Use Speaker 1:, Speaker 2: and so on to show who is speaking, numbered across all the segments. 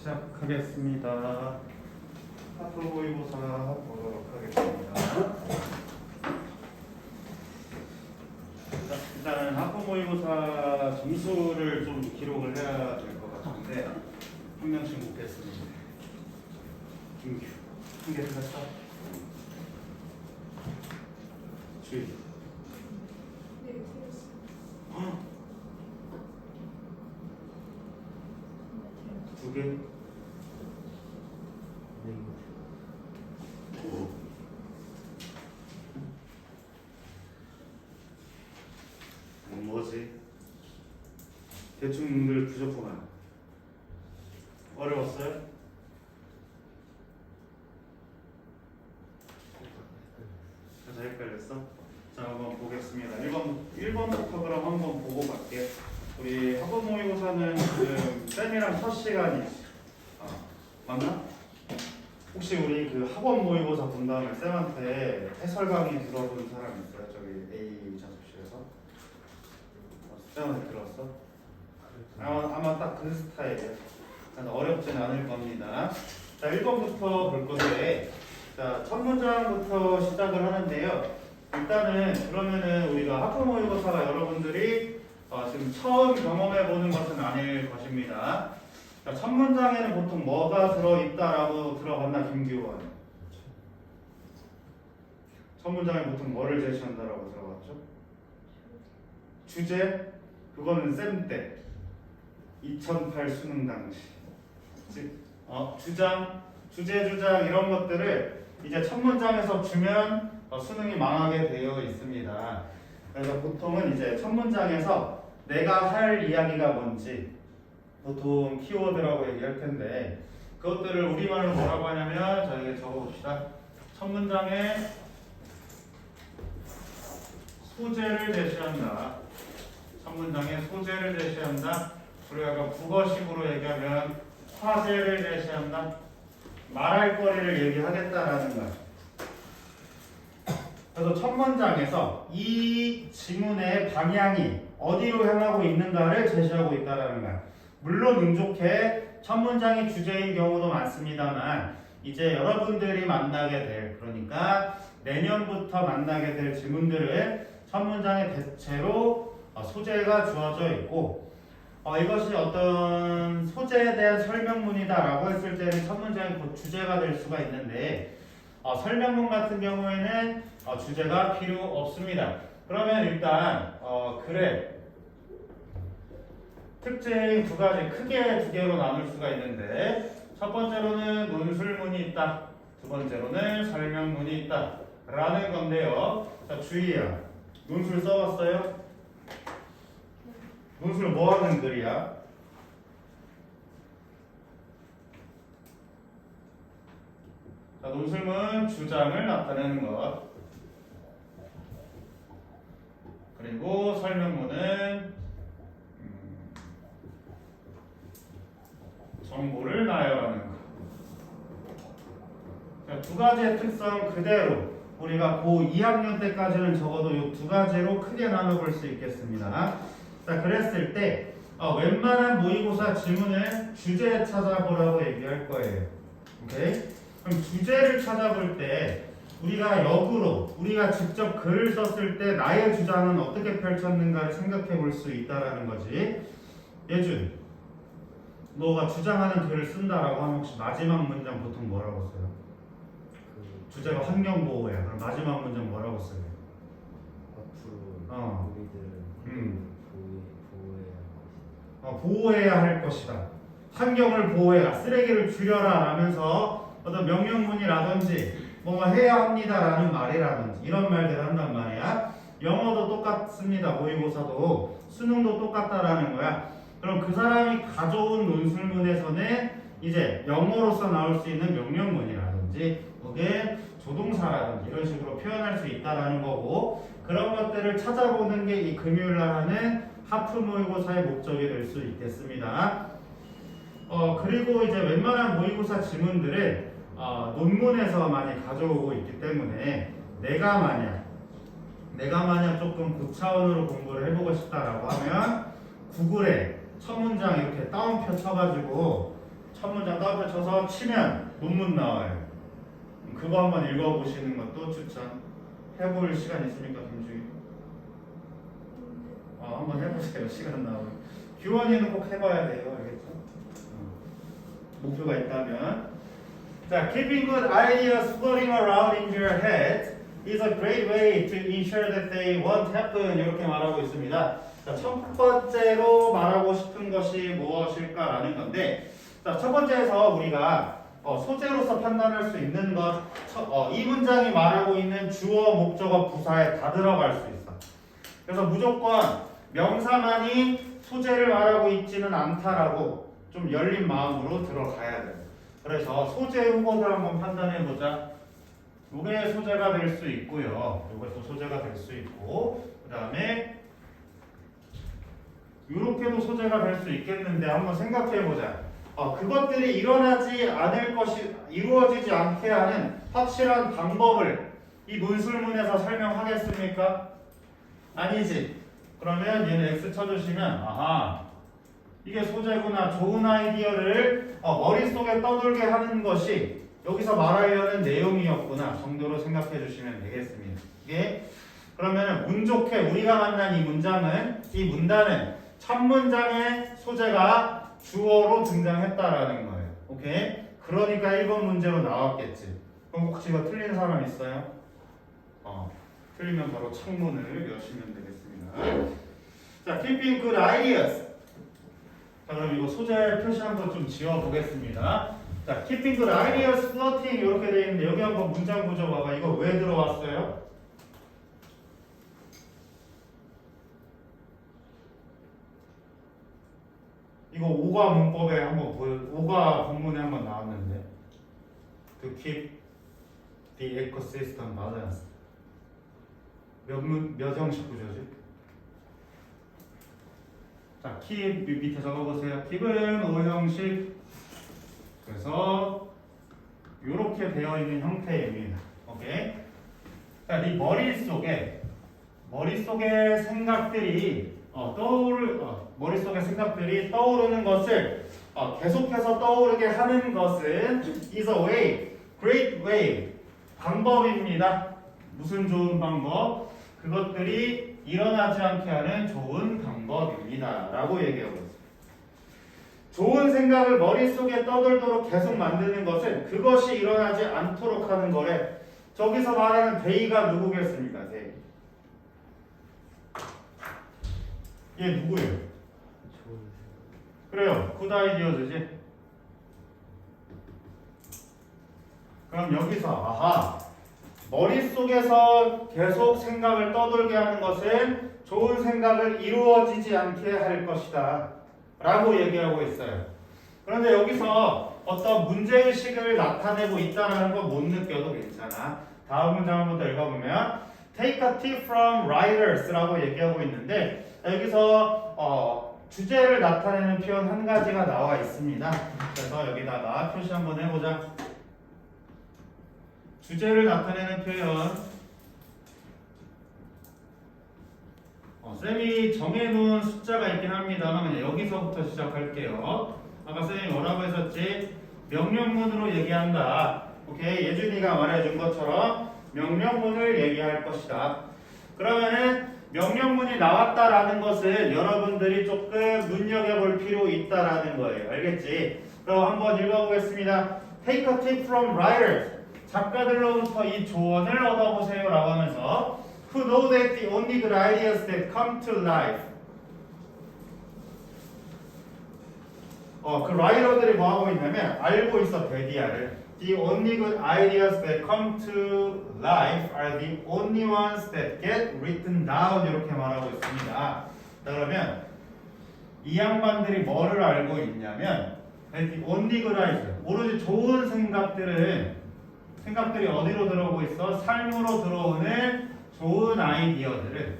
Speaker 1: 시작하겠습니다. 하프 모의고사 보도록 하겠습니다. 일단은 하프 모의고사 점수를 좀 기록을 해야 될 것 같은데 한 명씩 묻겠습니다. 김규 한 개 틀렸어? 주희
Speaker 2: 네, 틀렸어요.
Speaker 1: 두 개? 뭐지? 대충들 부족하면 어려웠어요? 자, 헷갈렸어? 자, 한번 보겠습니다. 1번부터 그럼 한번 보고 갈게요. 우리 학원 모의고사는 지금 쌤이랑 첫 시간이지. 맞나? 혹시 우리 그 학원 모의고사 본 다음에 쌤한테 해설 강의 들어본 사람 있어요? 저기 A 자습실에서? 쌤한테 들었어? 아마 딱 그 스타일이에요. 어렵진 않을 겁니다. 자, 1번부터 볼 건데, 자, 첫 문장부터 시작을 하는데요. 일단은 그러면은 우리가 학부 모의고사가 여러분들이 지금 처음 경험해 보는 것은 아닐 것입니다. 자, 첫 문장에는 보통 뭐가 들어있다라고 들어봤나, 김규원? 첫 문장에 보통 뭐를 제시한다라고 들어봤죠? 주제? 그거는 쌤 때. 2008 수능 당시. 주장, 주제, 주장 이런 것들을 이제 첫 문장에서 주면 수능이 망하게 되어 있습니다. 그래서 보통은 이제 첫 문장에서 내가 할 이야기가 뭔지 보통 키워드라고 얘기할 텐데 그것들을 우리말로 뭐라고 하냐면 저희가 적어봅시다. 첫 문장에 소재를 제시한다. 첫 문장에 소재를 제시한다. 우리가 약간 국어식으로 얘기하면 화제를 제시한다. 말할 거리를 얘기하겠다라는 거야. 그래서 첫 문장에서 이 지문의 방향이 어디로 향하고 있는가를 제시하고 있다라는 거야. 물론 운 좋게 첫 문장이 주제인 경우도 많습니다만 이제 여러분들이 만나게 될 그러니까 내년부터 만나게 될 지문들은 첫 문장에 대체로 소재가 주어져 있고 이것이 어떤 소재에 대한 설명문이다라고 했을 때는 첫 문장이 곧 주제가 될 수가 있는데 설명문 같은 경우에는 주제가 필요 없습니다. 그러면 일단 글의 특징 두 가지 크게 두 개로 나눌 수가 있는데 첫 번째로는 논술문이 있다. 두 번째로는 설명문이 있다. 라는 건데요. 자, 주의야. 논술 써봤어요? 논술 뭐 하는 글이야? 자, 논술문 주장을 나타내는 것. 그리고 설명문은 정보를 나열하는 것. 자, 두 가지의 특성 그대로 우리가 고 2학년 때까지는 적어도 이 두 가지로 크게 나눠볼 수 있겠습니다. 자, 그랬을 때 웬만한 모의고사 지문을 주제 찾아보라고 얘기할 거예요. 오케이? 그럼 주제를 찾아볼 때 우리가 역으로 우리가 직접 글을 썼을 때 나의 주장은 어떻게 펼쳤는가를 생각해 볼 수 있다라는 거지. 예준, 너가 주장하는 글을 쓴다라고 하면 혹시 마지막 문장 보통 뭐라고 써요? 주제가 환경보호야. 그럼 마지막 문장 뭐라고 써요?
Speaker 3: 앞으로 우리들은
Speaker 1: 보호해야 할 것이다. 환경을 보호해라. 쓰레기를 줄여라 라면서 어떤 명령문이라든지 뭔가 해야 합니다라는 말이라든지 이런 말들을 한단 말이야. 영어도 똑같습니다. 모의고사도 수능도 똑같다라는 거야. 그럼 그 사람이 가져온 논술문에서는 이제 영어로서 나올 수 있는 명령문이라든지 그게 조동사라든지 이런 식으로 표현할 수 있다라는 거고 그런 것들을 찾아보는 게 이 금요일날 하는 하프 모의고사의 목적이 될 수 있겠습니다. 그리고 이제 웬만한 모의고사 지문들을 논문에서 많이 가져오고 있기 때문에 내가 만약 조금 고차원으로 공부를 해보고 싶다라고 하면 구글에 첫 문장 이렇게 따옴표 쳐가지고 첫 문장 따로 쳐서 치면 논문 나와요. 그거 한번 읽어보시는 것도 추천. 해볼 시간 있습니까, 김주희? 한번 해보세요. 시간 나오면. 규원이는 꼭 해봐야 돼요. 알겠죠? 목표가 있다면. 자, keeping good ideas floating around in your head is a great way to ensure that they won't happen. 이렇게 말하고 있습니다. 자, 첫 번째로 말하고 싶은 것이 무엇일까라는 건데, 자, 첫 번째에서 우리가 소재로서 판단할 수 있는 것, 이 문장이 말하고 있는 주어, 목적어, 부사에 다 들어갈 수 있어. 그래서 무조건 명사만이 소재를 말하고 있지는 않다라고 좀 열린 마음으로 들어가야 돼. 그래서 소재 후보를 한번 판단해 보자. 이게 소재가 될 수 있고요. 이것도 소재가 될 수 있고, 그 다음에 이렇게도 소재가 될 수 있겠는데 한번 생각해 보자. 그것들이 일어나지 않을 것이 이루어지지 않게 하는 확실한 방법을 이 문술문에서 설명하겠습니까? 아니지. 그러면 얘는 X 쳐주시면 아하 이게 소재구나. 좋은 아이디어를 머릿속에 떠돌게 하는 것이 여기서 말하려는 내용이었구나 정도로 생각해 주시면 되겠습니다. 이게 그러면 운 좋게 우리가 만난 이 문단은 첫 문장의 소재가 주어로 등장했다라는 거예요. 오케이? 그러니까 1번 문제로 나왔겠지. 그럼 혹시 이거 틀린 사람 있어요? 틀리면 바로 창문을 여시면 되겠습니다. 자, keeping good ideas. 자, 그럼 이거 소재 표시 한번 좀 지워 보겠습니다. 자, keeping good ideas floating 이렇게 되어 있는데 여기 한번 문장 보죠. 봐봐. 이거 왜 들어왔어요? 이거 오가 문법에 한번 오가 본문에 한번 나왔는데 to keep the ecosystem balanced 몇 형식 구조지? 자, keep 밑에 적어보세요. keep은 5형식. 그래서 이렇게 되어 있는 형태입니다. 오케이? 자, 네 머릿속에 생각들이 머릿속에 생각들이 떠오르는 것을 계속해서 떠오르게 하는 것은 is a way, great way, 방법입니다. 무슨 좋은 방법? 그것들이 일어나지 않게 하는 좋은 방법입니다. 라고 얘기하고 있어요. 좋은 생각을 머릿속에 떠돌도록 계속 만드는 것은 그것이 일어나지 않도록 하는 거래. 저기서 말하는 데이가 누구겠습니까? 데이. 얘 누구예요? 그래요. 굿 아이디어즈지. 그럼 여기서 머릿속에서 계속 생각을 떠돌게 하는 것은 좋은 생각을 이루어지지 않게 할 것이다 라고 얘기하고 있어요. 그런데 여기서 어떤 문제의식을 나타내고 있다는 거 못 느껴도 괜찮아. 다음 문장 한번 더 읽어보면 Take a tip from writers 라고 얘기하고 있는데 여기서 주제를 나타내는 표현 한 가지가 나와 있습니다. 그래서 여기다가 표시 한번 해보자. 주제를 나타내는 표현 쌤이 정해놓은 숫자가 있긴 합니다만 여기서부터 시작할게요. 아까 쌤이 뭐라고 했었지? 명령문으로 얘기한다. 오케이, 예준이가 말해준 것처럼 명령문을 얘기할 것이다. 그러면은 명령문이 나왔다라는 것은 여러분들이 조금 눈여겨볼 필요 있다라는 거예요. 알겠지? 그럼 한번 읽어보겠습니다. Take a tip from writers. 작가들로부터 이 조언을 얻어보세요 라고 하면서 Who know that the only good ideas that come to life. 그 라이터들이 뭐하고 있냐면 알고 있어, 데디아를. The only good ideas that come to life are the only ones that get written down. 이렇게 말하고 있습니다. 자, 그러면 이 양반들이 뭐를 알고 있냐면 the only good ideas, 오로지 좋은 생각들이 어디로 들어오고 있어? 삶으로 들어오는 좋은 아이디어들을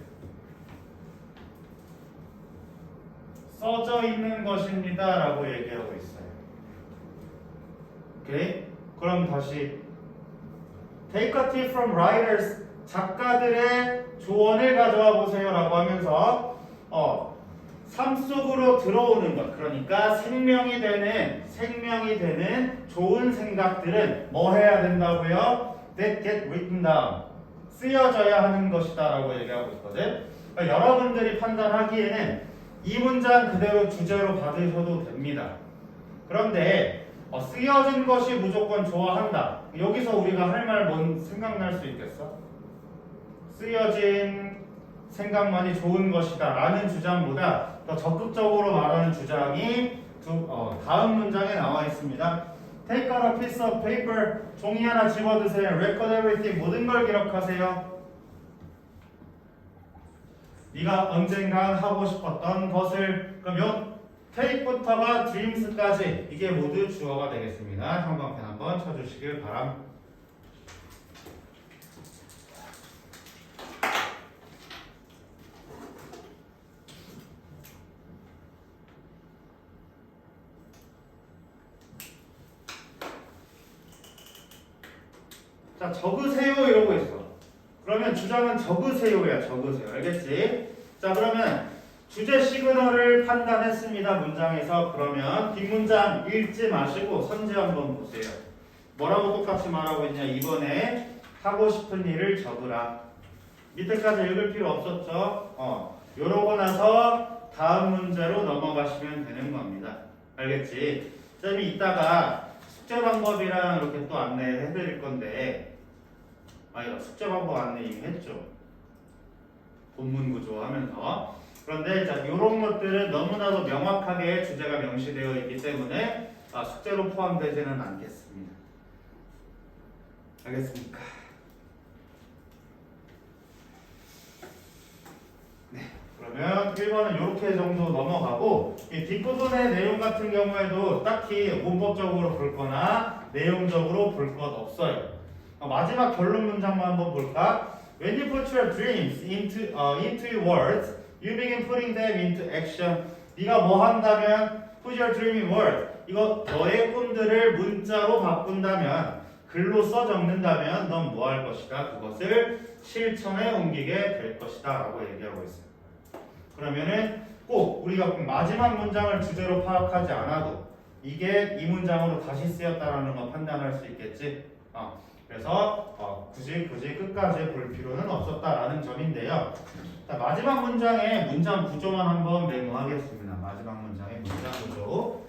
Speaker 1: 써져 있는 것입니다 라고 얘기하고 있어요. 오케이? 그럼 다시 Take a tip from writers. 작가들의 조언을 가져와 보세요 라고 하면서 삶 속으로 들어오는 것, 그러니까 생명이 되는 좋은 생각들은 뭐 해야 된다고요? That get written down. 쓰여져야 하는 것이다 라고 얘기하고 있거든. 그러니까 여러분들이 판단하기에는 이 문장 그대로 주제로 받으셔도 됩니다. 그런데 쓰여진 것이 무조건 좋아한다. 여기서 우리가 할 말 뭔 생각날 수 있겠어? 쓰여진 생각만이 좋은 것이다 라는 주장보다 더 적극적으로 말하는 주장이 다음 문장에 나와 있습니다. Take out a piece of paper. 종이 하나 집어드세요. Record everything. 모든 걸 기록하세요. 네가 언젠간 하고 싶었던 것을. 그럼 요 take부터가 dreams까지 이게 모두 주어가 되겠습니다. 형광펜 한번 쳐주시길 바랍니다. 자, 적으세요 이러고 있어. 그러면 주장은 적으세요야. 적으세요. 알겠지? 자, 그러면 주제 시그널을 판단했습니다. 문장에서. 그러면 뒷문장 읽지 마시고 선지 한번 보세요. 뭐라고 똑같이 말하고 있냐. 이번에 하고 싶은 일을 적으라. 밑에까지 읽을 필요 없었죠? 요러고 나서 다음 문제로 넘어가시면 되는 겁니다. 알겠지? 쌤이 이따가 숙제 방법이랑 이렇게 또 안내해 드릴 건데, 이거 숙제 방법 안내 이미 했죠. 본문 구조 하면서. 그런데 자, 이런 것들은 너무나도 명확하게 주제가 명시되어 있기 때문에 숙제로 포함되지는 않겠습니다. 알겠습니까? 네. 그러면 1번은 이렇게 정도 넘어가고, 이 뒷부분의 내용 같은 경우에도 딱히 문법적으로 볼 거나 내용적으로 볼 것 없어요. 마지막 결론 문장만 한번 볼까? When you put your dreams into your words, you begin putting them into action. 네가 뭐 한다면 put your dream in words. 이거 너의 꿈들을 문자로 바꾼다면, 글로 써 적는다면 넌 뭐 할 것이다? 그것을 실천에 옮기게 될 것이다 라고 얘기하고 있어요. 그러면은 꼭 우리가 마지막 문장을 주제로 파악하지 않아도 이게 이 문장으로 다시 쓰였다라는 거 판단할 수 있겠지. 그래서 굳이 끝까지 볼 필요는 없었다라는 점인데요. 자, 마지막 문장의 문장 구조만 한번 메모하겠습니다. 마지막 문장의 문장 구조.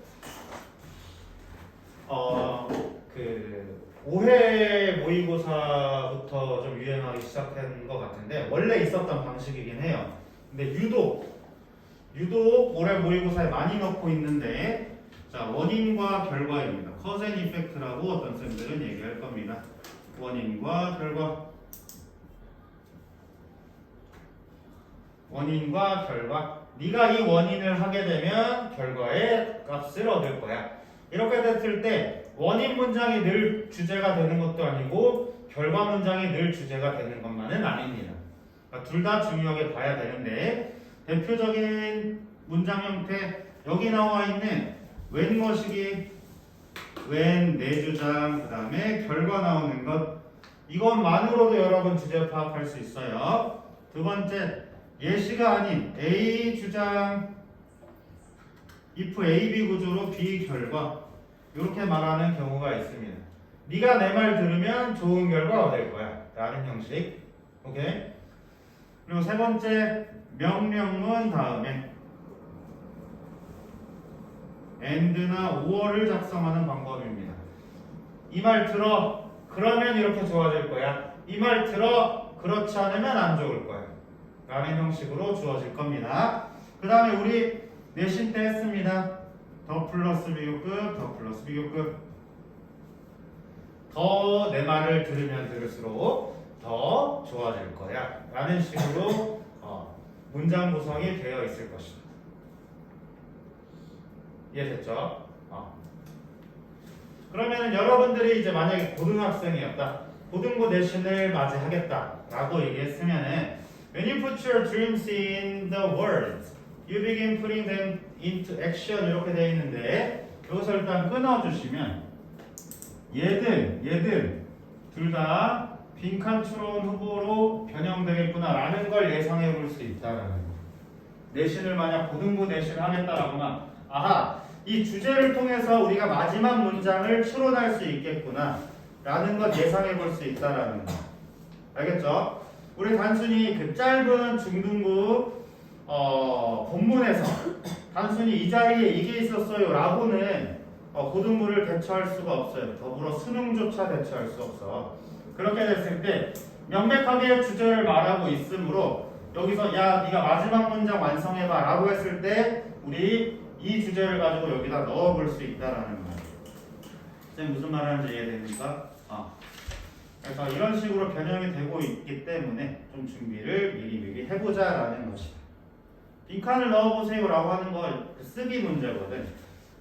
Speaker 1: 5회 모의고사부터 좀 유행하기 시작한 것 같은데 원래 있었던 방식이긴 해요. 근데 유독 올해 모의고사에 많이 넣고 있는데, 자, 원인과 결과입니다. Cause and Effect라고 어떤 쌤들은 얘기할 겁니다. 원인과 결과. 원인과 결과. 네가 이 원인을 하게 되면 결과의 값을 얻을 거야. 이렇게 됐을 때 원인 문장이 늘 주제가 되는 것도 아니고 결과 문장이 늘 주제가 되는 것만은 아닙니다. 그러니까 둘 다 중요하게 봐야 되는데, 대표적인 문장 형태 여기 나와 있는 when 것이기, when 내 주장, 그 다음에 결과 나오는 것, 이것만으로도 여러분 주제 파악할 수 있어요. 두 번째, 예시가 아닌 A 주장, if A, B 구조로 B 결과, 이렇게 말하는 경우가 있습니다. 네가 내 말 들으면 좋은 결과 얻을 거야 라는 형식. 오케이? 그리고 세 번째, 명령문 다음에 and나 or를 작성하는 방법입니다. 이 말 들어, 그러면 이렇게 좋아질 거야. 이 말 들어, 그렇지 않으면 안 좋을 거야 라는 형식으로 주어질 겁니다. 그 다음에 우리 내신 때 했습니다. 더 플러스 비교급, 더 플러스 비교급. 더 내 말을 들으면 들을수록 더 좋아질 거야 라는 식으로 문장 구성이 되어 있을 것이다. 이해됐죠? 그러면 여러분들이 이제 만약에 고등학생이었다, 고등부 내신을 맞이하겠다 라고 얘기했으면은 when you put your dreams in the words, you begin putting them into action 이렇게 되어 있는데, 여기서 일단 끊어주시면 얘들 둘 다 빈칸 추론 후보로 변형되겠구나 라는 걸 예상해 볼 수 있다라는 거. 내신을 만약 고등부 내신을 하겠다라거나 아하 이 주제를 통해서 우리가 마지막 문장을 추론할 수 있겠구나 라는 것 예상해 볼 수 있다라는 거 알겠죠? 우리 단순히 그 짧은 중등부 본문에서 단순히 이 자리에 이게 있었어요 라고는 고등부를 대처할 수가 없어요. 더불어 수능조차 대처할 수 없어. 그렇게 됐을 때 명백하게 주제를 말하고 있으므로 여기서 야 네가 마지막 문장 완성해봐 라고 했을 때 우리 이 주제를 가지고 여기다 넣어볼 수 있다라는 거예요. 선생님 무슨 말 하는지 이해됩니까? 그래서 이런 식으로 변형이 되고 있기 때문에 좀 준비를 미리 해보자라는 것이다. 빈칸을 넣어보세요 라고 하는 거 쓰기 문제거든.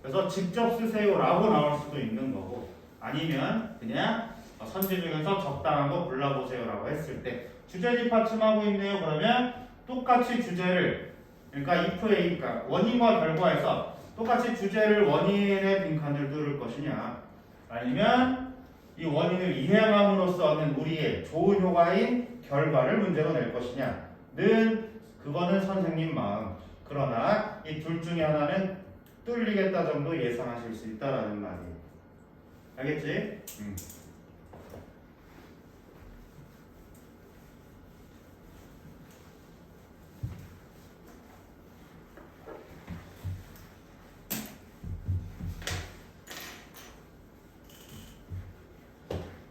Speaker 1: 그래서 직접 쓰세요 라고 나올 수도 있는 거고 아니면 그냥 선지 중에서 적당한 거 골라보세요 라고 했을 때 주제 뒷받침하고 있네요. 그러면 똑같이 주제를 그러니까 if에 그러니까 원인과 결과에서 똑같이 주제를 원인의 빈칸을 뚫을 것이냐 아니면 이 원인을 이해함으로써 얻는 우리의 좋은 효과인 결과를 문제로 낼 것이냐는 그거는 선생님 마음. 그러나 이 둘 중에 하나는 뚫리겠다 정도 예상하실 수 있다라는 말이에요. 알겠지?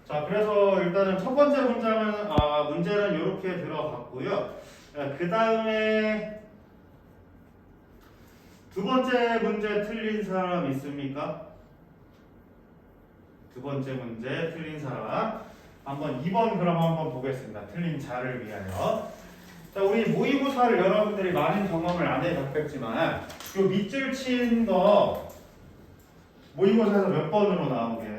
Speaker 1: 자, 그래서 일단은 첫 번째 문제는 이렇게 들어갔고요. 그 다음에 두 번째 문제 틀린 사람 있습니까? 두 번째 문제 틀린 사람 한번 2번 그럼 한번 보겠습니다. 틀린 자를 위하여. 자, 우리 모의고사를 여러분들이 많은 경험을 안 해봤겠지만 요 밑줄 친 거 모의고사에서 몇 번으로 나오게?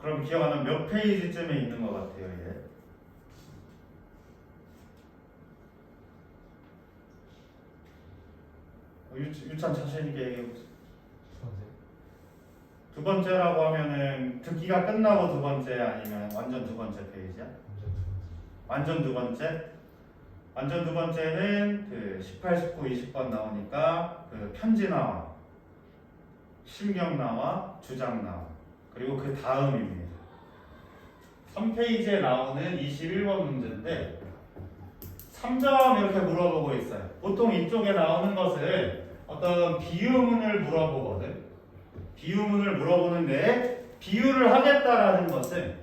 Speaker 1: 그럼 기억 안 하면 몇 페이지쯤에 있는 것 같아요, 얘? 유찬 자신 있게 얘기해 보세요. 두 번째라고 하면은 듣기가 끝나고 두 번째 아니면 완전 두 번째 페이지야? 완전 두 번째? 완전 두 번째는 그 18, 19, 20번 나오니까 그 편지 나와, 심경 나와, 주장 나와. 그리고 그 다음입니다. 3페이지에 나오는 21번 문제인데 3점 이렇게 물어보고 있어요. 보통 이쪽에 나오는 것을 어떤 비유문을 물어보거든. 비유문을 물어보는데 비유를 하겠다라는 것은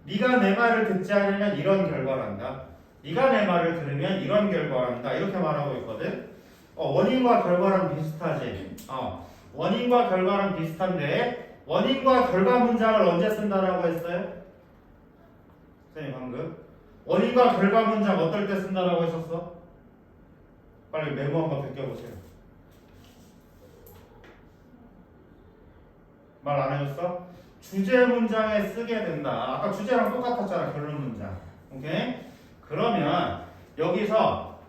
Speaker 1: 네가 내 말을 듣지 않으면 이런 결과를 한다. 네가 내 말을 들으면 이런 결과를 한다. 이렇게 말하고 있거든. 원인과 결과랑 비슷하지. 원인과 결과랑 비슷한데 원인과 결과 문장을 언제 쓴다라고 했어요? 선생님 방금 원인과 결과 문장 어떨 때 쓴다라고 했었어? 빨리 메모 한번 베껴보세요. 말 안 해줬어? 주제 문장에 쓰게 된다. 아까 주제랑 똑같았잖아. 결론 문장. 오케이? 그러면 여기서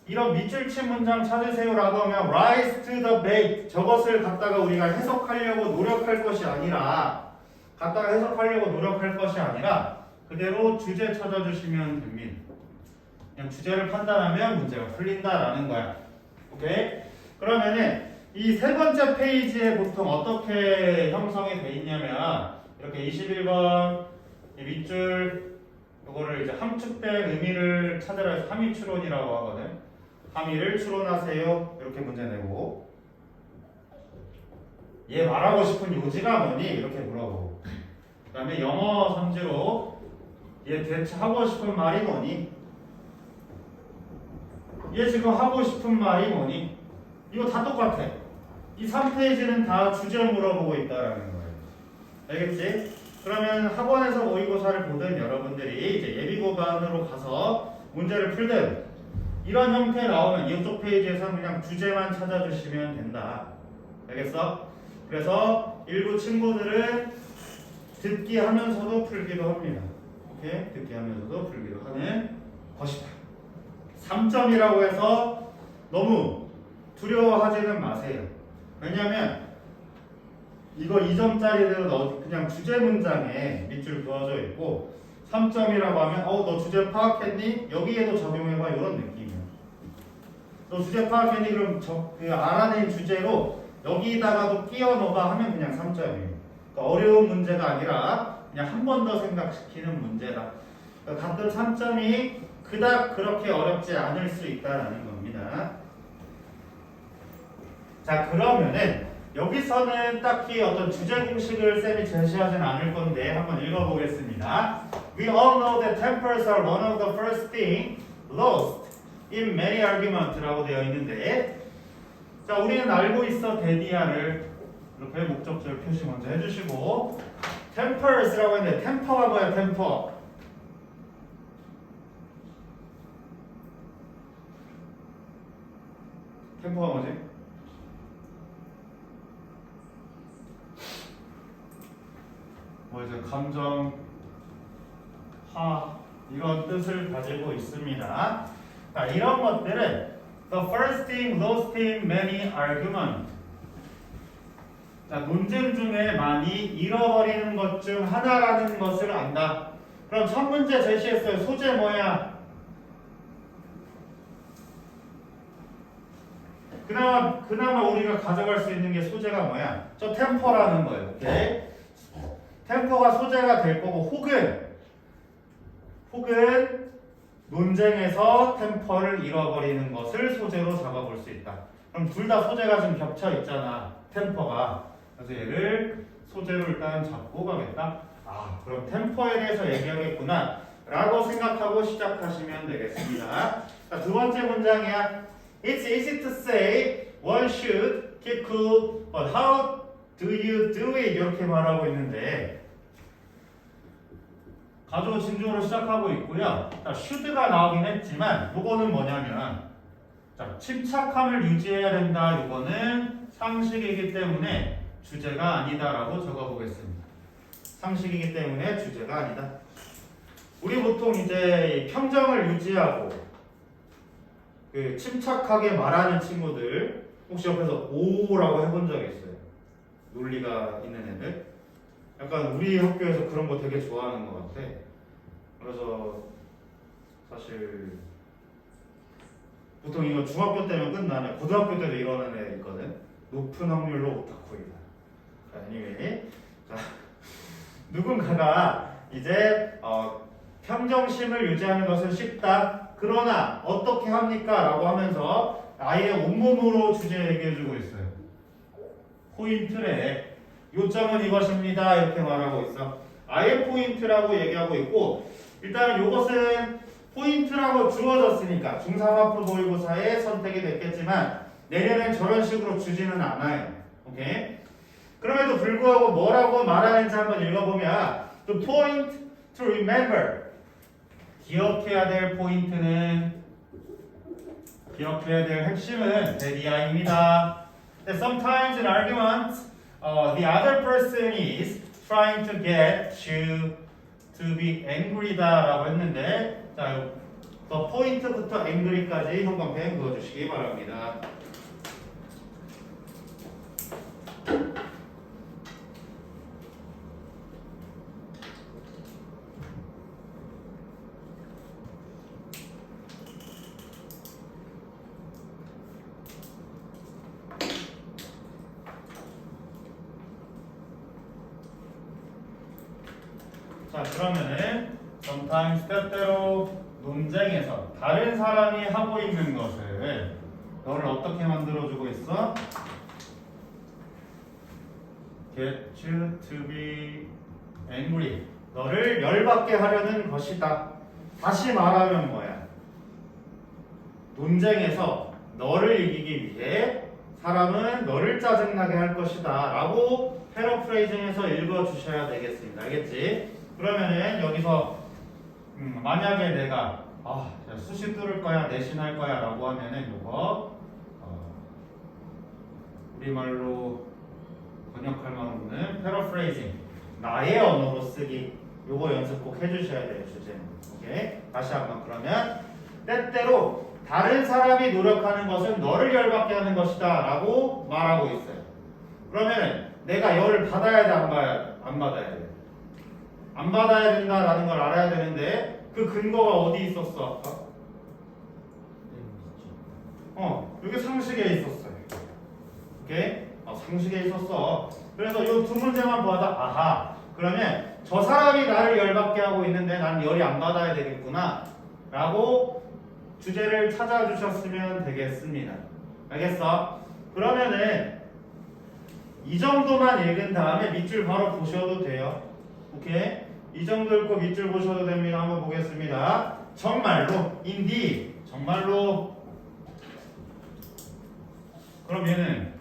Speaker 1: 이런 밑줄 친 문장 찾으세요라고 하면 rise to the bait 저것을 갖다가 우리가 해석하려고 노력할 것이 아니라 그대로 주제 찾아주시면 됩니다. 그냥 주제를 판단하면 문제가 풀린다라는 거야. 오케이? 그러면은 이 세 번째 페이지에 보통 어떻게 형성이 돼 있냐면 이렇게 21번 이 밑줄 이거를 이제 함축된 의미를 찾으라 해서 함의 추론이라고 하거든. 함의를 추론하세요. 이렇게 문제 내고 얘 말하고 싶은 요지가 뭐니? 이렇게 물어보고 그 다음에 영어 선지로 얘 대체 하고 싶은 말이 뭐니? 얘 지금 하고 싶은 말이 뭐니? 이거 다 똑같아. 이 3페이지는 다 주제 물어보고 있다라는 거예요. 알겠지? 그러면 학원에서 모의고사를 보든 여러분들이 이제 예비고반으로 가서 문제를 풀든 이런 형태 나오면 이쪽 페이지에서 그냥 주제만 찾아주시면 된다. 알겠어? 그래서 일부 친구들은 듣기 하면서도 풀기도 합니다. 오케이? 듣기 하면서도 풀기도 하는 것이다. 3점이라고 해서 너무 두려워하지는 마세요. 왜냐면 이거 2점짜리들은 그냥 주제 문장에 밑줄 그어져 있고 3점이라고 하면 너 주제 파악했니? 여기에도 적용해봐 이런 느낌이야. 너 주제 파악했니? 그럼 그 알아낸 주제로 여기다가도 끼워 넣어봐 하면 그냥 3점이에요. 그러니까 어려운 문제가 아니라 그냥 한 번 더 생각시키는 문제다. 그러니까 가끔 3점이 그닥 그렇게 어렵지 않을 수 있다는 겁니다. 자, 그러면은 여기서는 딱히 어떤 주제 공식을 쌤이 제시하진 않을 건데 한번 읽어보겠습니다. We all know that tempers are one of the first things lost in many arguments라고 되어 있는데, 자, 우리는 알고 있어 데디아를 이렇게 목적절 표시 먼저 해주시고, tempers라고 했는데 템퍼가 뭐야? 템퍼. 템퍼가 뭐지? 이제 감정, 이런 뜻을 가지고 있습니다. 자, 이런 것들은 the first thing, lost in many argument. 자, 논쟁 중에 많이 잃어버리는 것 중 하나라는 것을 안다. 그럼 첫 문제 제시했어요. 소재 뭐야? 그나마 우리가 가져갈 수 있는 게 소재가 뭐야? 저 템퍼라는 거예요. 오케이? 템퍼가 소재가 될 거고, 혹은 논쟁에서 템퍼를 잃어버리는 것을 소재로 잡아볼 수 있다. 그럼 둘 다 소재가 좀 겹쳐 있잖아. 템퍼가. 그래서 얘를 소재로 일단 잡고 가겠다. 그럼 템퍼에 대해서 얘기하겠구나 라고 생각하고 시작하시면 되겠습니다. 자, 두 번째 문장이야. It's easy to say one should keep cool, but how do you do it? 이렇게 말하고 있는데, 가조 진주어로 시작하고 있고요. 자, should가 나오긴 했지만 요거는 뭐냐면, 자, 침착함을 유지해야 된다. 요거는 상식이기 때문에 주제가 아니다라고 적어보겠습니다. 상식이기 때문에 주제가 아니다. 우리 보통 이제 평정을 유지하고 그 침착하게 말하는 친구들 혹시 옆에서 오라고 해본 적 있어요? 논리가 있는 애들? 약간 우리 학교에서 그런 거 되게 좋아하는 것 같아. 그래서 사실 보통 이거 중학교 때면 끝나네. 고등학교 때도 이러는 애 있거든. 높은 확률로 오타쿠이다. anyway, 자, 누군가가 이제 평정심을 유지하는 것은 쉽다. 그러나 어떻게 합니까? 라고 하면서 아예 온몸으로 주제 얘기해주고 있어요. 포인트래. 요점은 이것입니다. 이렇게 말하고 있어. 아예 포인트라고 얘기하고 있고, 일단은 이것은 포인트라고 주어졌으니까 중3 앞으로 모의고사에 선택이 됐겠지만 내년엔 저런 식으로 주지는 않아요. 오케이? 그럼에도 불구하고 뭐라고 말하는지 한번 읽어보면, The point to remember. 기억해야 될 포인트는, 기억해야 될 핵심은 데디아입니다. Sometimes in arguments, the other person is trying to get you to be angry다라고 했는데, 자, 더 포인트부터 angry까지 형광펜 그어주시기 바랍니다. 자, 그러면은 sometimes 때때로 논쟁에서 다른 사람이 하고 있는 것을 너를 어떻게 만들어주고 있어? Get you to be angry. 너를 열받게 하려는 것이다. 다시 말하면 뭐야? 논쟁에서 너를 이기기 위해 사람은 너를 짜증나게 할 것이다 라고 패러프레이징해서 읽어주셔야 되겠습니다. 알겠지? 그러면은 여기서 만약에 내가 수시 뚫을 거야, 내신할 거야 라고 하면은 요거 우리말로 번역할 만 없는 패러프레이징, 나의 언어로 쓰기, 요거 연습 꼭 해주셔야 돼요. 주제는. 오케이? 다시 한번. 그러면 때때로 다른 사람이 노력하는 것은 너를 열받게 하는 것이다 라고 말하고 있어요. 그러면 내가 열을 받아야 돼? 안 받아야 돼? 안 받아야 된다라는 걸 알아야 되는데 그 근거가 어디 있었어 아까? 여기 상식에 있었어요. 오케이? 상식에 있었어. 그래서 이 두 문제만 보다 아하 그러면 저 사람이 나를 열받게 하고 있는데 난 열이 안 받아야 되겠구나 라고 주제를 찾아주셨으면 되겠습니다. 알겠어? 그러면은 이 정도만 읽은 다음에 밑줄 바로 보셔도 돼요. 오케이? 이 정도 읽고 밑줄 보셔도 됩니다. 한번 보겠습니다. 정말로 indeed 정말로 그럼 얘는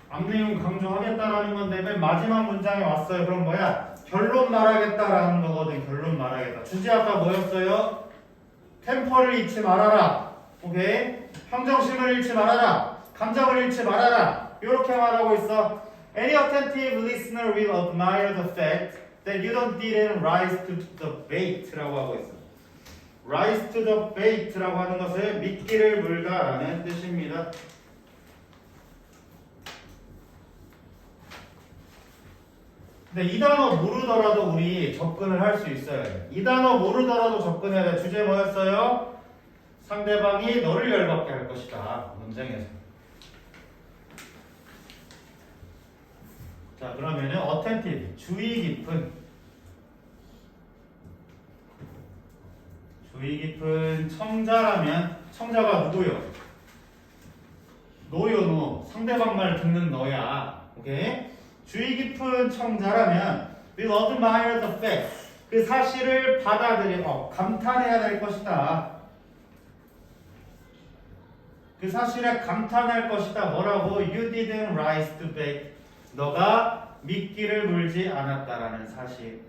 Speaker 1: 앞 내용 강조하겠다라는 건데 맨 마지막 문장에 왔어요. 그럼 뭐야? 결론 말하겠다라는 거거든. 결론 말하겠다. 주제 아까 뭐였어요? 템퍼를 잃지 말아라. 오케이? 평정심을 잃지 말아라. 감정을 잃지 말아라. 이렇게 말하고 있어. Any attentive listener will admire the fact that you didn't rise to the bait라고 하고 있어. rise to the bait라고 하는 것은 미끼를 물다라는 뜻입니다. 근데 이 단어 모르더라도 우리 접근을 할 수 있어야 돼. 이 단어 모르더라도 접근해야 돼. 주제 뭐였어요? 상대방이 너를 열받게 할 것이다. 문장에서. 자, 그러면은 attentive, 주의 깊은. 주의 깊은 청자라면 청자가 누구요? 너요, 너. 상대방 말 듣는 너야. 오케이? 주의 깊은 청자라면 will admire the fact. 그 사실을 받아들이고 감탄해야 될 것이다. 그 사실에 감탄할 것이다. 뭐라고? You didn't rise to bait. 너가 미끼를 물지 않았다라는 사실에.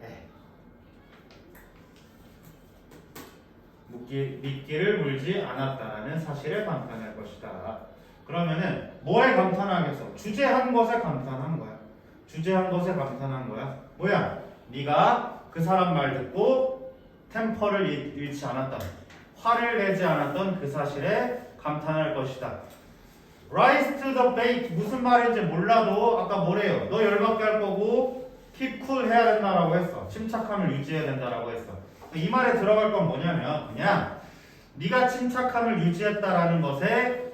Speaker 1: 미끼를 물지 않았다라는 사실에 감탄할 것이다. 그러면은 뭐에 감탄하겠어? 주제한 것에 감탄한 거야. 주제한 것에 감탄한 거야. 뭐야? 네가 그 사람 말 듣고 템퍼를 잃지 않았다. 화를 내지 않았던 그 사실에 감탄할 것이다. Rise to the bait 무슨 말인지 몰라도 아까 뭐래요? 너 열받게 할 거고 keep cool 해야 된다라고 했어. 침착함을 유지해야 된다라고 했어. 이 말에 들어갈 건 뭐냐면 그냥 네가 침착함을 유지했다라는 것에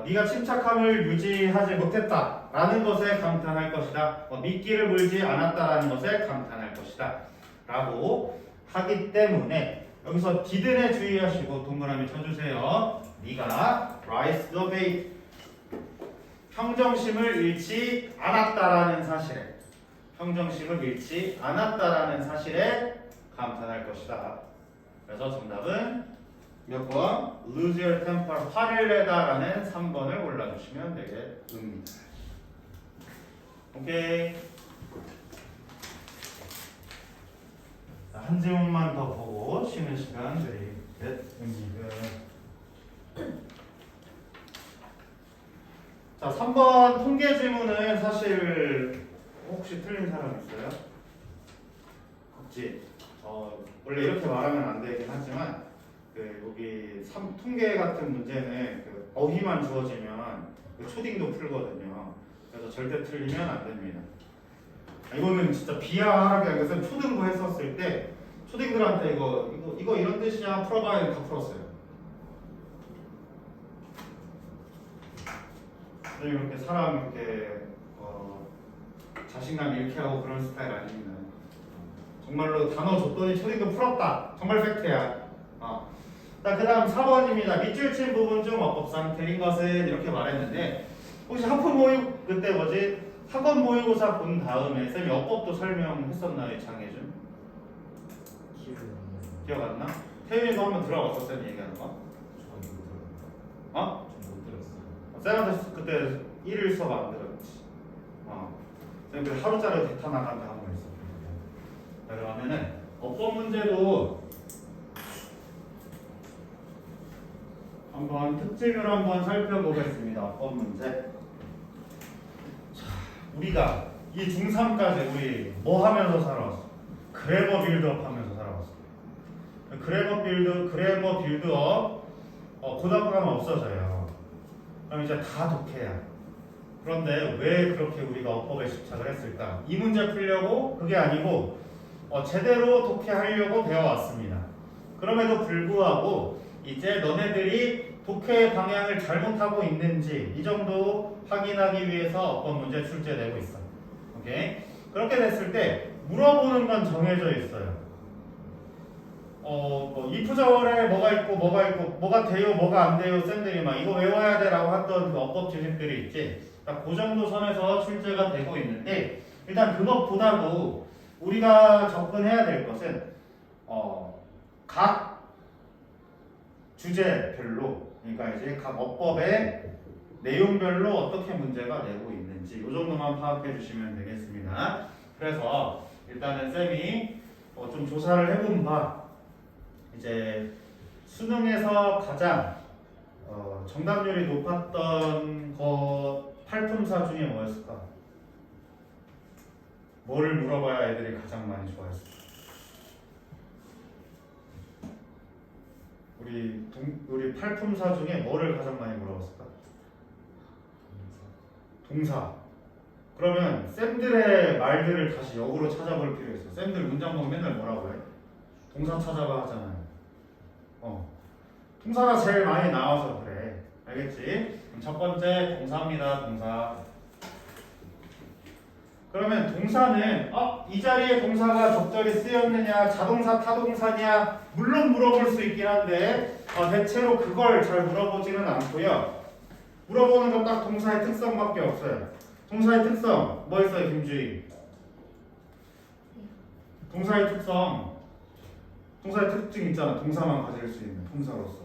Speaker 1: 네가 침착함을 유지하지 못했다라는 것에 감탄할 것이다. 미끼를 물지 않았다라는 것에 감탄할 것이다. 라고 하기 때문에 여기서 didn't 주의하시고 동그라미 쳐주세요. 네가 rise to the bait 평정심을 잃지 않았다라는 사실에 평정심을 잃지 않았다라는 사실에 감탄할 것이다. 그래서 정답은 몇 번? lose your temper 화를 내다라는 3번을 골라주시면 되겠습니다. 오케이. 한 지문만 더 보고 쉬는 시간 드리겠습니다. 자, 3번 통계 지문은 사실 혹시 틀린 사람 있어요? 없지? 원래 이렇게 말하면 안 되긴 하지만 여기 통계 같은 문제는 어휘만 주어지면 초딩도 풀거든요. 그래서 절대 틀리면 안 됩니다. 이거는 진짜 비하하게 아니라 초등부 했었을 때 초딩들한테 이거 이런 뜻이냐 풀어봐야 다 풀었어요. 이렇게 사람 이렇게 자신감 잃게 하고 그런 스타일 아닙니다. 정말로 단어 줬더니 초딩도 풀었다. 정말 팩트야. 자, 그 다음 4번입니다. 밑줄 친 부분 중 어법상 틀린 것은 이렇게 말했는데 혹시 하프 모의 그때 뭐지? 학원 모의고사 본 다음에 쌤이 어법도 설명했었나요? 장혜준? 기억 안 나? 태윤이도 한번 들어봤어 쌤이 얘기하는 거?
Speaker 3: 못 들었어요.
Speaker 1: 쌤한테 그때 1일 수업 안 들었지. 쌤 그 하루짜리 대타 나간다 한 번 있었거든요. 자, 그러면은 어법 문제도 한번 특징을 한번 살펴보겠습니다. 어법 문제. 자, 우리가 이 중3까지 우리 뭐 하면서 살아왔어? 그래머 빌드업 하면서 살아왔어. 그래머 빌드업 고등학교 가면 없어져요. 그럼 이제 다 독해야. 그런데 왜 그렇게 우리가 어법에 집착을 했을까? 이 문제 풀려고 그게 아니고 제대로 독해하려고 배워왔습니다. 그럼에도 불구하고 이제 너네들이 독해 방향을 잘못하고 있는지 이 정도 확인하기 위해서 어법 문제 출제되고 있어. 오케이? 그렇게 됐을 때 물어보는 건 정해져 있어요. 뭐 이프절에 뭐가 있고 뭐가 돼요 뭐가 안 돼요 쌤들이 막 이거 외워야 돼라고 했던 그 어법 지식들이 있지. 딱 그 정도 선에서 출제가 되고 있는데 일단 그것보다도 우리가 접근해야 될 것은 각 주제별로 그러니까 이제 각 어법의 내용별로 어떻게 문제가 되고 있는지 이 정도만 파악해 주시면 되겠습니다. 그래서 일단은 쌤이 좀 조사를 해본 바 이제 수능에서 가장 정답률이 높았던 거 팔품사 중에 뭐였을까? 뭐를 물어봐야 애들이 가장 많이 좋아했을까? 우리 팔품사 중에 뭐를 가장 많이 물어봤을까? 동사. 그러면 쌤들의 말들을 다시 역으로 찾아볼 필요 있어. 쌤들 문장 보면 맨날 뭐라고 해? 동사 찾아봐 하잖아요. 동사가 제일 많이 나와서 그래. 알겠지? 그럼 첫 번째 동사입니다. 동사. 그러면 동사는 이 자리에 동사가 적절히 쓰였느냐, 자동사, 타동사냐 물론 물어볼 수 있긴 한데 대체로 그걸 잘 물어보지는 않고요. 물어보는 건 딱 동사의 특성밖에 없어요. 동사의 특성 뭐 있어요, 김주희? 동사의 특성, 동사의 특징 있잖아. 동사만 가질 수 있는 동사로서.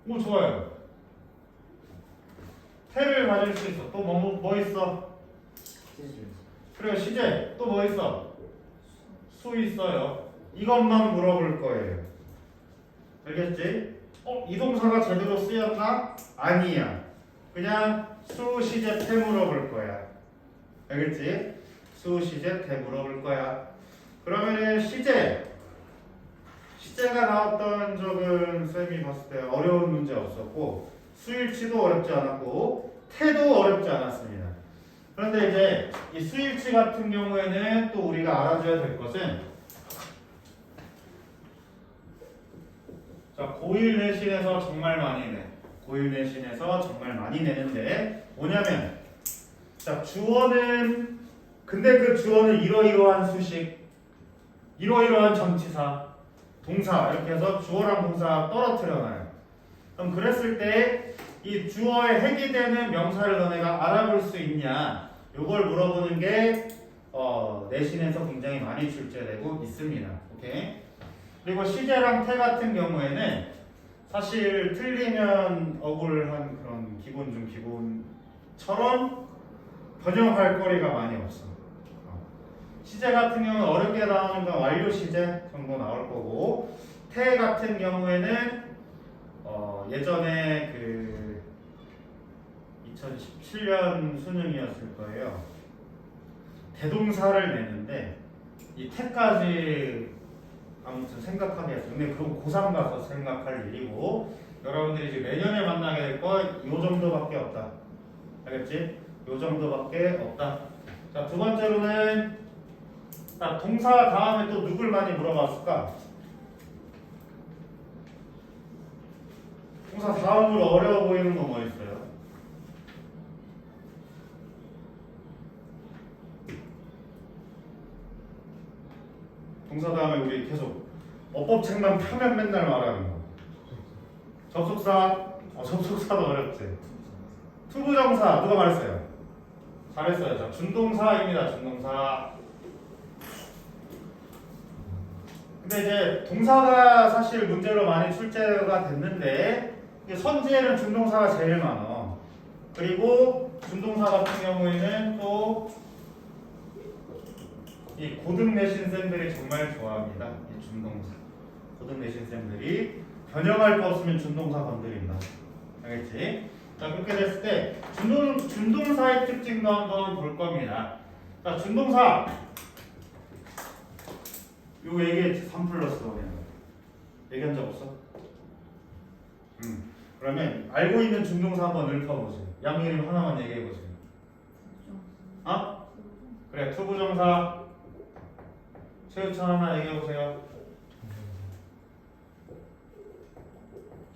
Speaker 1: 오, 좋아요. 태를 가질 수 있어. 또 뭐 있어? 그리고 시제 또 뭐 있어? 수 있어요. 이것만 물어볼 거예요. 알겠지? 이 동사가 제대로 쓰였나? 아니야. 그냥 수, 시제, 태 물어볼 거야. 알겠지? 수, 시제, 태 물어볼 거야. 그러면은 시제가 나왔던 적은 쌤이 봤을 때 어려운 문제 없었고 수일치도 어렵지 않았고 태도 어렵지 않았습니다. 그런데 이제 이 수일치 같은 경우에는 또 우리가 알아줘야 될 것은 자, 고1 내신에서 정말 많이 내. 고1 내신에서 정말 많이 내는데 뭐냐면 자, 주어는 근데 그 주어는 이러이러한 수식, 이러이러한 전치사, 동사 이렇게 해서 주어랑 동사 떨어뜨려놔요. 그럼 그랬을 때 이 주어에 핵이 되는 명사를 너네가 알아볼 수 있냐? 요걸 물어보는 게 내신에서 굉장히 많이 출제되고 있습니다. 오케이? 그리고 시제랑 태 같은 경우에는 사실 틀리면 억울한 그런 기본 중 기본처럼 변형할 거리가 많이 없어. 시제 같은 경우는 어렵게 나오는 건 완료 시제 정도 나올 거고 태 같은 경우에는 예전에 그 2017년 수능이었을 거예요. 대동사를 내는데 이 태까지 아무튼 생각하게 했어요. 근데 그건 고3 가서 생각할 일이고 여러분들이 이제 내년에 만나게 될 거 요 정도밖에 없다. 알겠지? 요 정도밖에 없다. 자, 두 번째로는 자, 동사 다음에 또 누굴 많이 물어봤을까? 동사 다음으로 어려워 보이는 거 뭐 있어요? 동사 다음에 우리 계속 어법책만 펴면 맨날 말하는 거. 접속사, 접속사도 어렵지. 투부정사 누가 말했어요? 잘했어요. 자, 준동사입니다. 준동사. 근데 이제 동사가 사실 문제로 많이 출제가 됐는데 선지에는 준동사가 제일 많아. 그리고 준동사 같은 경우에는 또 이 고등 내신 쌤들이 정말 좋아합니다. 이 준동사. 고등 내신 쌤들이 변형할 거 없으면 준동사 건드린다. 알겠지? 자, 그렇게 됐을 때 준동사의 특징도 한번 볼 겁니다. 자, 준동사. 요거 얘기했지. 3+1이라는 거. 얘기한 적 없어? 그러면 알고 있는 준동사 한번 읊어보세요. 양 이름 하나만 얘기해보세요. 어? 그래, 투부정사. 최우천 하나 얘기해보세요.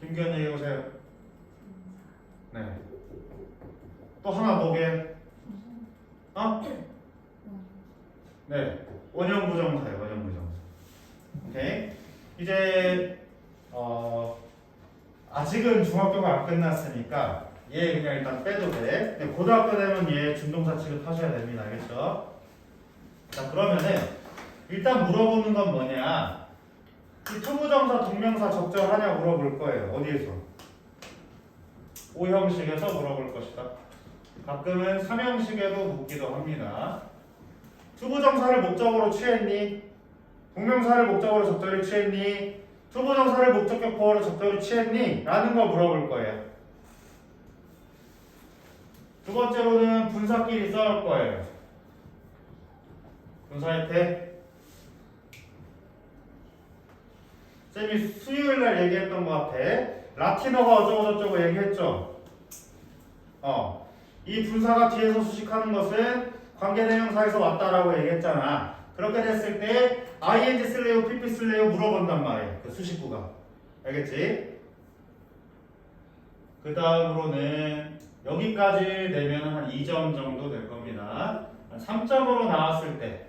Speaker 1: 김기현 얘기해보세요. 네. 또 하나 뭐게? 어? 네. 원형부정사예요. 원형부정사. 오케이. 이제 아직은 중학교가 안 끝났으니까 얘 그냥 일단 빼도 돼. 근데 고등학교 되면 얘 준동사 취급하셔야 됩니다. 알겠죠? 자, 그러면은 일단 물어보는 건 뭐냐? 이 투부정사 동명사 적절하냐 물어볼 거예요. 어디에서? 오형식에서 물어볼 것이다. 가끔은 삼형식에도 묻기도 합니다. 투부정사를 목적으로 취했니? 동명사를 목적으로 적절히 취했니? 투부정사를 목적격 보어로 적절히 취했니? 라는 거 물어볼 거예요. 두 번째로는 분사끼리 싸울 거예요. 분사 혜택. 쌤이 수요일날 얘기했던 것 같아. 라틴어가 어쩌고저쩌고 얘기했죠. 이 분사가 뒤에서 수식하는 것은 관계대명사에서 왔다라고 얘기했잖아. 그렇게 됐을 때 ing 쓸래요? pp 쓸래요? 물어본단 말이에요. 그 수식구가. 알겠지? 그 다음으로는 여기까지 되면 한 2점 정도 될 겁니다. 한 3점으로 나왔을 때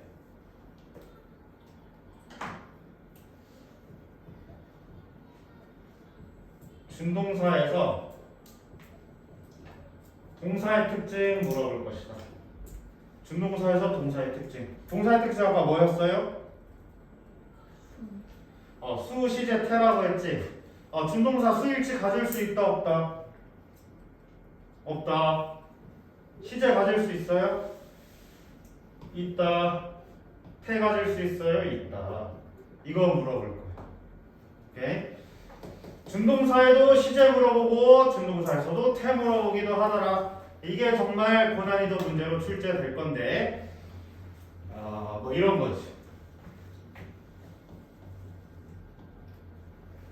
Speaker 1: 준동사에서 동사의 특징 물어볼 것이다. 준동사에서 동사의 특징. 동사의 특징 아까 뭐였어요? 수, 시제, 태라고 했지. 준동사 수일치 가질 수 있다 없다? 없다. 시제 가질 수 있어요? 있다. 태 가질 수 있어요? 있다. 이거 물어볼 거야. 오케이? 준동사에도 시제 물어보고 준동사에서도 태 물어보기도 하더라. 이게 정말 고난이도 문제로 출제될 건데 뭐 이런 거지.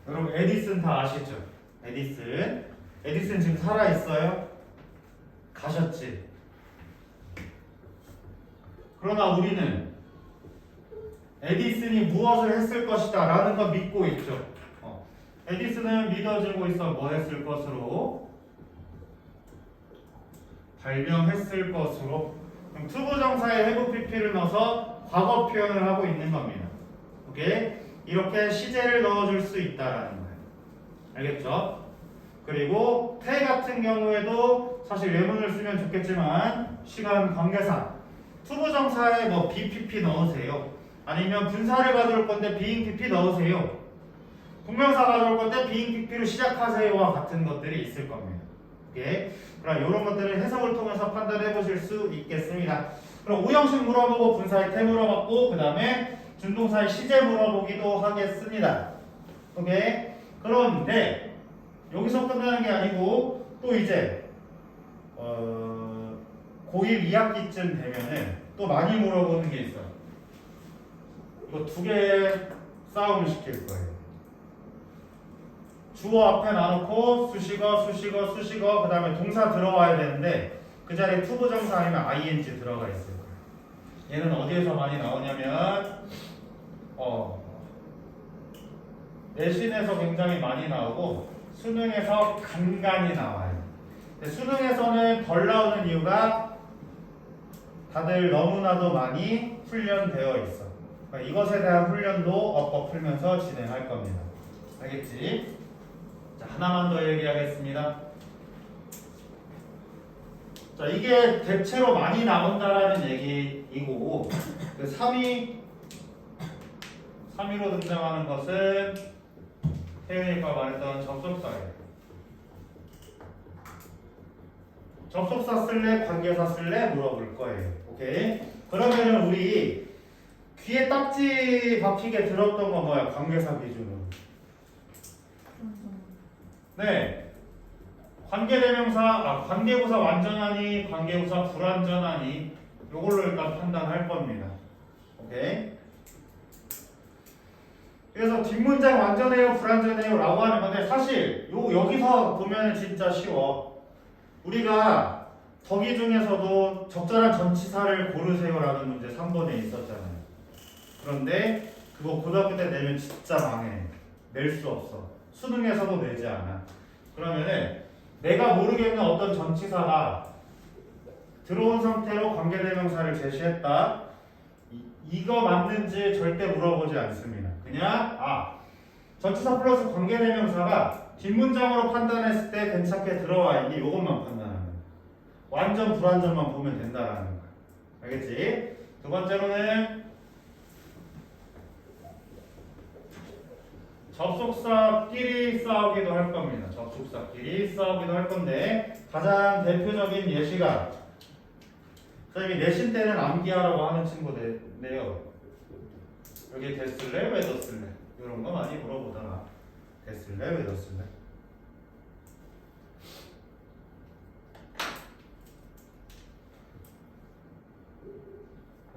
Speaker 1: 여러분 에디슨 다 아시죠? 에디슨 지금 살아있어요? 가셨지? 그러나 우리는 에디슨이 무엇을 했을 것이다 라는 거 믿고 있죠. 에디슨은 믿어지고 있어. 뭐 했을 것으로? 발명했을 것으로. 그럼 투부정사에 have pp를 넣어서 과거 표현을 하고 있는 겁니다. 오케이? 이렇게 시제를 넣어줄 수 있다라는 거예요. 알겠죠? 그리고 태 같은 경우에도 사실 예문을 쓰면 좋겠지만 시간 관계상 투부정사에 뭐 bpp 넣으세요. 아니면 분사를 가져올 건데 being pp 넣으세요. 동명사 가져올 건데 being pp로 시작하세요와 같은 것들이 있을 겁니다. 오케이? 그럼 이런 것들을 해석을 통해서 판단해 보실 수 있겠습니다. 그럼 오형식 물어보고 분사의 태 물어봤고 그 다음에 준동사의 시제 물어보기도 하겠습니다. 오케이? 그런데 여기서 끝나는 게 아니고 또 이제 고1 2학기쯤 되면은 또 많이 물어보는 게 있어요. 이거 두 개 싸움을 시킬 거예요. 주어 앞에 놔놓고 수식어 그 다음에 동사 들어와야 되는데 그 자리에 투부정사 아니면 ing 들어가 있을 거예요. 얘는 어디에서 많이 나오냐면 내신에서 굉장히 많이 나오고 수능에서 간간히 나와요. 근데 수능에서는 덜 나오는 이유가 다들 너무나도 많이 훈련되어 있어. 그러니까 이것에 대한 훈련도 엇법 풀면서 진행할 겁니다. 알겠지? 자, 하나만 더 얘기하겠습니다. 자, 이게 대체로 많이 나온다라는 얘기이고 그 3위로 등장하는 것은 태연이가 말했던 접속사예요. 접속사 쓸래? 관계사 쓸래? 물어볼 거예요. 오케이? 그러면은 우리 귀에 딱지 박히게 들었던 거 뭐야? 관계사 기준으로. 네. 관계부사 완전하니, 관계부사 불완전하니, 요걸로 일단 판단할 겁니다. 오케이? 그래서 뒷문장 완전해요 불완전해요 라고 하는 건데 사실 여기서 보면 진짜 쉬워. 우리가 덕이 중에서도 적절한 전치사를 고르세요 라는 문제 3번에 있었잖아요. 그런데 그거 고등학교 때 내면 진짜 망해. 낼 수 없어. 수능에서도 내지 않아. 그러면은 내가 모르겠는 어떤 전치사가 들어온 상태로 관계대명사를 제시했다. 이거 맞는지 절대 물어보지 않습니다. 그냥 전치사 플러스 관계대명사가 뒷문장으로 판단했을 때 괜찮게 들어와 있니? 이것만 판단하는 거야. 완전 불완전만 보면 된다라는 거야. 알겠지? 두 번째로는 접속사끼리 싸우기도 할 겁니다. 접속사끼리 싸우기도 할 건데 가장 대표적인 예시가 선생님이 내신 때는 암기하라고 하는 친구인데요. 여기 됐을래? 왜 뒀을래? 이런 거 많이 물어보잖아. 됐을래? 왜 뒀을래?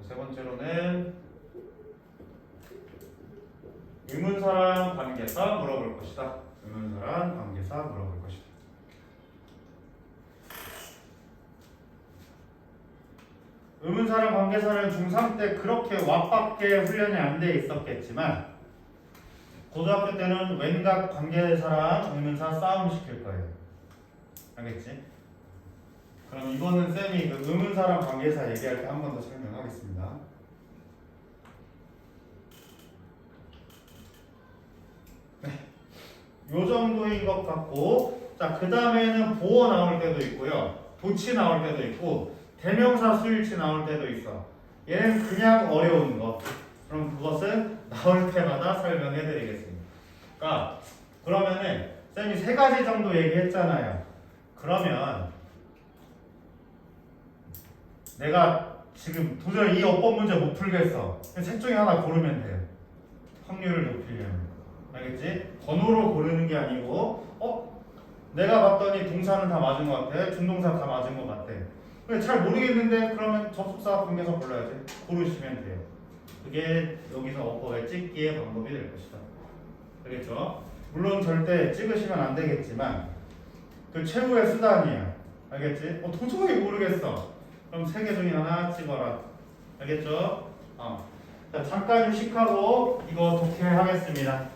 Speaker 1: 세 번째로는 의문사랑 관계사 물어볼 것이다. 의문사랑 관계사 물어볼 것이다. 의문사랑 관계사는 중3 때 그렇게 왁밖에 훈련이 안 돼 있었겠지만 고등학교 때는 왠각 관계사랑 의문사 싸움 시킬 거예요. 알겠지? 그럼 이거는 쌤이 그 의문사랑 관계사 얘기할 때 한 번 더 설명하겠습니다. 요 정도인 것 같고, 자, 그 다음에는 보어 나올 때도 있고요, 도치 나올 때도 있고, 대명사 수일치 나올 때도 있어. 얘는 그냥 어려운 거. 그럼 그것은 나올 때마다 설명해 드리겠습니다. 그러면은 쌤이 3가지 정도 얘기했잖아요. 그러면 내가 지금 도저히 이 어법 문제 못 풀겠어. 책 중에 하나 고르면 돼요. 확률을 높이려면. 알겠지? 번호로 고르는 게 아니고 내가 봤더니 동사는 다 맞은 것 같아. 준동사 다 맞은 것 같아. 근데 잘 모르겠는데 그러면 접속사 관계사 골라야지. 고르시면 돼요. 그게 여기서 어법의 찍기의 방법이 될 것이다. 알겠죠? 물론 절대 찍으시면 안 되겠지만 그 최후의 수단이야. 알겠지? 도저히 모르겠어. 그럼 3개 중에 하나 찍어라. 알겠죠? 자, 잠깐 휴식하고 이거 독해하겠습니다.